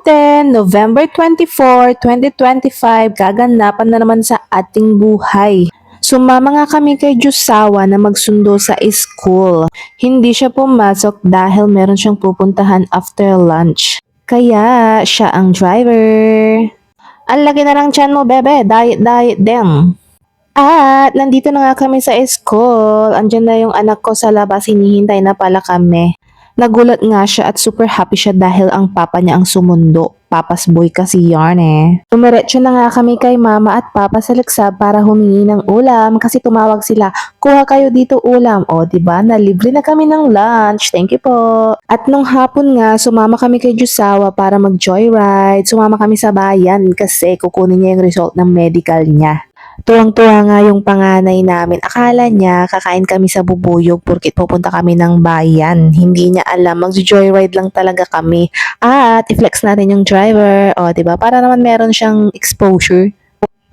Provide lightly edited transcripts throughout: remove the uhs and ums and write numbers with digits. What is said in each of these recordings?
natin, November 24, 2025, gaganapan na naman sa ating buhay. Sumama nga kami kay Jusawa na magsundo sa school. Hindi siya pumasok dahil meron siyang pupuntahan after lunch. Kaya siya ang driver. Ang laki na ng tiyan mo, bebe. Diet din. At nandito na nga kami sa school. Andyan na yung anak ko sa labas. Hinihintay na pala kami. Nagulat nga siya at super happy siya dahil ang papa niya ang sumundo. Papa's boy kasi yarn eh. Tumiretso na nga kami kay mama at papa sa Luxab para humingi ng ulam kasi tumawag sila, kuha kayo dito ulam. O diba, nalibre na kami ng lunch. Thank you po. At nung hapon nga, sumama kami kay Jusawa para mag-joyride. Sumama kami sa bayan kasi kukunin niya yung result ng medical niya. Tuwang-tuwa nga yung panganay namin. Akala niya kakain kami sa bubuyog porkit pupunta kami ng bayan. Hindi niya alam, mag-joyride lang talaga kami. At i-flex natin yung driver. O, diba? Para naman meron siyang exposure.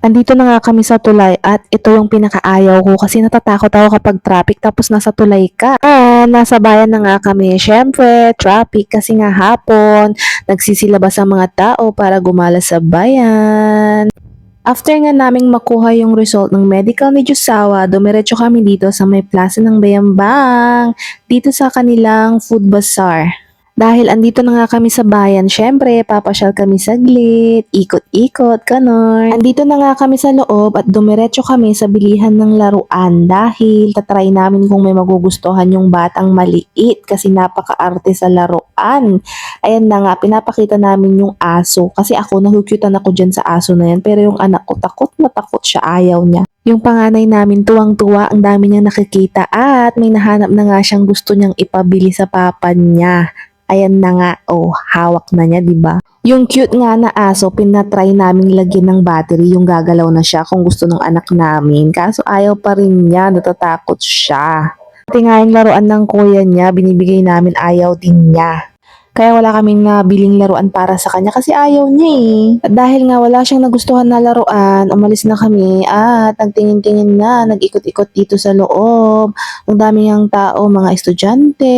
Andito na nga kami sa tulay at ito yung pinakaayaw ko kasi natatakot ako kapag traffic tapos nasa tulay ka. Nasa bayan na nga kami. Syempre, traffic kasi nga hapon. Nagsisilabas ang mga tao para gumala sa bayan. After nga naming makuha yung result ng medical ni Jusawa, dumiretso kami dito sa may plaza ng Bayambang, dito sa kanilang food bazaar. Dahil andito na nga kami sa bayan, syempre, papasyal kami saglit, ikot-ikot, ganon. Andito na nga kami sa loob at dumiretso kami sa bilihan ng laruan dahil tatry namin kung may magugustuhan yung batang maliit kasi napaka-arte sa laruan. Ayan na nga, pinapakita namin yung aso kasi ako, nahukyutan ako dyan sa aso na yan pero yung anak ko takot na takot siya, ayaw niya. Yung panganay namin tuwang-tuwa, ang dami niyang nakikita at may nahanap na nga siyang gusto niyang ipabili sa papa niya. Ayan na nga, oh, hawak na niya, diba? Yung cute nga na aso, pinatry naming lagyan ng battery, yung gagalaw na siya kung gusto ng anak namin. Kaso ayaw pa rin niya, natatakot siya. Pati nga yung laruan ng kuya niya, binibigay namin, ayaw din niya. Kaya wala kaming nabiling laruan para sa kanya kasi ayaw niya eh. At dahil nga wala siyang nagustuhan na laruan, umalis na kami at nagtingin-tingin na, nag-ikot-ikot dito sa loob. Ang dami niyang tao, mga estudyante,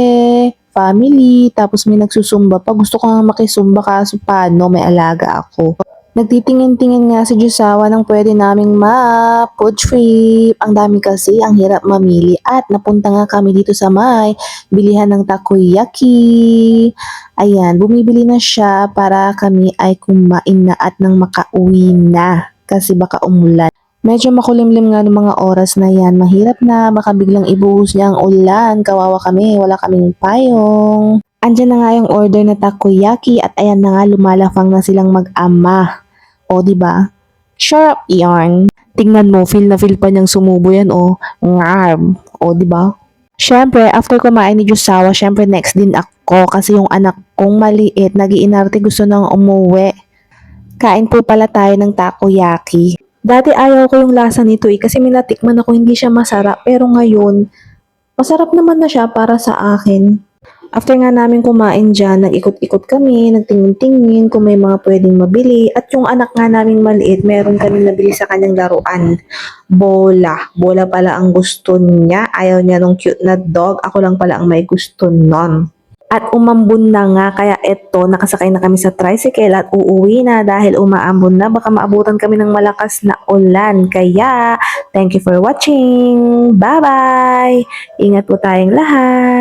family, tapos may nagsusumba pa. Gusto ko nga makisumba kaso paano, may alaga ako. Nagtitingin-tingin nga si Jusawa ng pwede naming ma-food trip. Ang dami kasi, ang hirap mamili. At napunta nga kami dito sa may bilihan ng takoyaki. Ayan, bumibili na siya para kami ay kumain na at nang makauwi na. Kasi baka umulan. Medyo makulimlim nga ng mga oras na yan. Mahirap na, baka biglang ibuhos niya ang ulan. Kawawa kami, wala kaming payong. Andyan na nga yung order na takoyaki at ayan na nga lumalafang na silang mag-ama. O, diba? Sharp yarn. Tingnan mo, feel na feel pa niyang sumubo yan, o. Ngarb. O, diba? Syempre, after kumain ni Jusawa, syempre next din ako kasi yung anak kong maliit, nag-iinarte gusto nang umuwi. Kain po pala tayo ng takoyaki. Dati ayaw ko yung lasa nito kasi minatikman ako hindi siya masarap pero ngayon, masarap naman na siya para sa akin. After nga namin kumain dyan, nag-ikot-ikot kami, nagtingin-tingin kung may mga pwedeng mabili. At yung anak nga naming maliit, meron kami nabili sa kanyang laruan. Bola. Bola pala ang gusto niya. Ayaw niya nung cute na dog. Ako lang pala ang may gusto nun. At umambon na nga, kaya eto, nakasakay na kami sa tricycle at uuwi na dahil umaambon na. Baka maabutan kami ng malakas na ulan. Kaya, thank you for watching. Bye-bye! Ingat po tayong lahat!